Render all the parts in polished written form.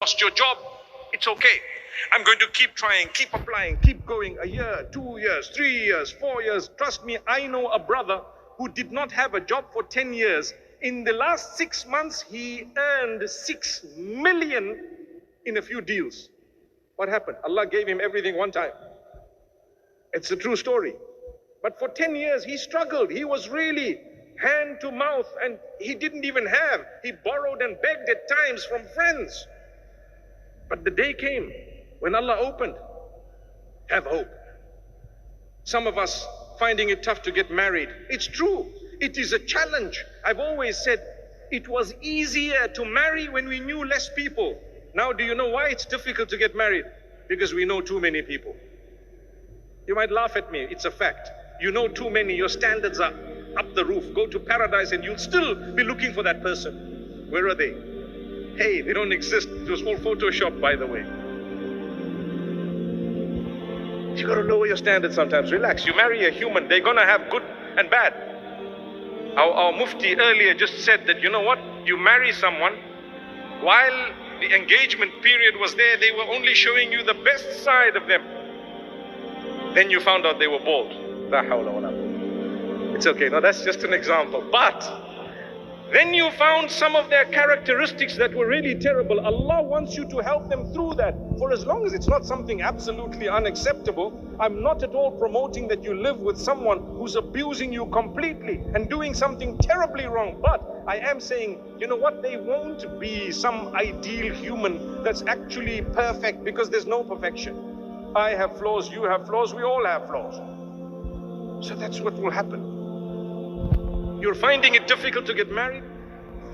lost your job, it's okay. I'm going to keep trying, keep applying, keep going. A year, 2 years, 3 years, 4 years. Trust me, I know a brother who did not have a job for 10 years. In the last 6 months, he earned 6 million in a few deals. What happened? Allah gave him everything one time. It's a true story. But for 10 years, he struggled. He was really hand to mouth, and he didn't even have. He borrowed and begged at times from friends. But the day came when Allah opened. Have hope. Some of us finding it tough to get married. It's true. It is a challenge. I've always said it was easier to marry when we knew less people. Now, do you know why it's difficult to get married? Because we know too many people. You might laugh at me. It's a fact. You know too many. Your standards are up the roof. Go to paradise and you'll still be looking for that person. Where are they? Hey, they don't exist. It was all Photoshop, by the way. You got to lower your standards sometimes. Relax. You marry a human. They're going to have good and bad. Our mufti earlier just said that, you know what? You marry someone, while the engagement period was there, they were only showing you the best side of them. Then you found out they were bald. La hawla wa la quwwata. It's okay. No, that's just an example. But then you found some of their characteristics that were really terrible. Allah wants you to help them through that. For as long as it's not something absolutely unacceptable, I'm not at all promoting that you live with someone who's abusing you completely and doing something terribly wrong. But I am saying, you know what? They won't be some ideal human that's actually perfect, because there's no perfection. I have flaws, you have flaws, we all have flaws. So that's what will happen. You're finding it difficult to get married?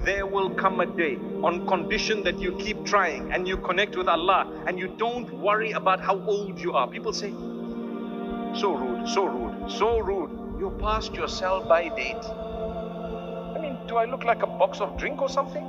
There will come a day, on condition that you keep trying and you connect with Allah and you don't worry about how old you are. People say, so rude, so rude, so rude. You're past your sell-by date. I mean, do I look like a box of drink or something?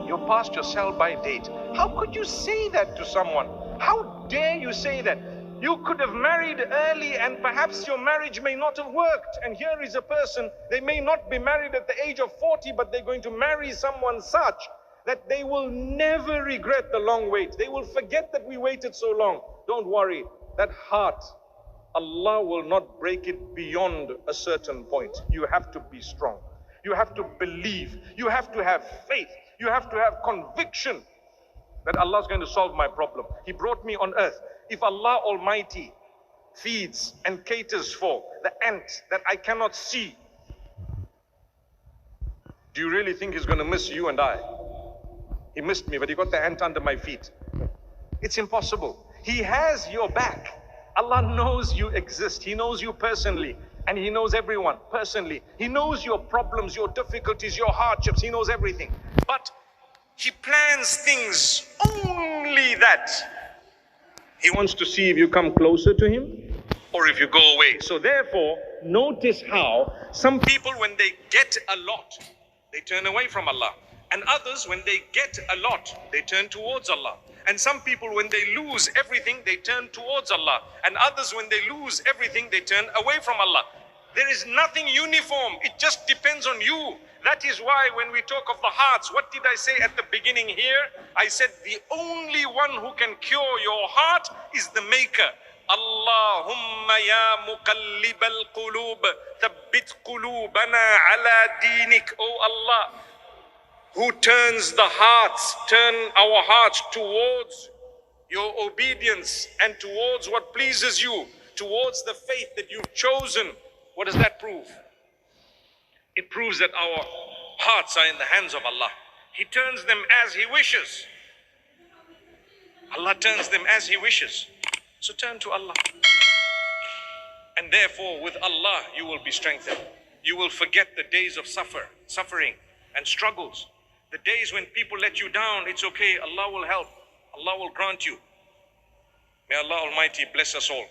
You're past your sell-by date. How could you say that to someone? How dare you say that? You could have married early and perhaps your marriage may not have worked. And here is a person, they may not be married at the age of 40, but they're going to marry someone such that they will never regret the long wait. They will forget that we waited so long. Don't worry, that heart, Allah will not break it beyond a certain point. You have to be strong. You have to believe. You have to have faith. You have to have conviction that Allah is going to solve my problem. He brought me on earth. If Allah Almighty feeds and caters for the ant that I cannot see, do you really think He's going to miss you and I? He missed me, but He got the ant under my feet. It's impossible. He has your back. Allah knows you exist. He knows you personally, and He knows everyone personally. He knows your problems, your difficulties, your hardships. He knows everything. But He plans things only that He wants to see if you come closer to Him or if you go away. So therefore, notice how some people, when they get a lot, they turn away from Allah. And others, when they get a lot, they turn towards Allah. And some people, when they lose everything, they turn towards Allah. And others, when they lose everything, they turn away from Allah. There is nothing uniform. It just depends on you. That is why when we talk of the hearts, what did I say at the beginning here? I said the only one who can cure your heart is the Maker. Allahumma ya muqallib al-qulub, thabbit qulubana ala dinik. Oh Allah, who turns the hearts, turn our hearts towards your obedience and towards what pleases you, towards the faith that you've chosen. What does that prove? It proves that our hearts are in the hands of Allah. He turns them as He wishes. Allah turns them as He wishes. So turn to Allah. And therefore, with Allah, you will be strengthened. You will forget the days of suffering and struggles. The days when people let you down, it's okay. Allah will help. Allah will grant you. May Allah Almighty bless us all.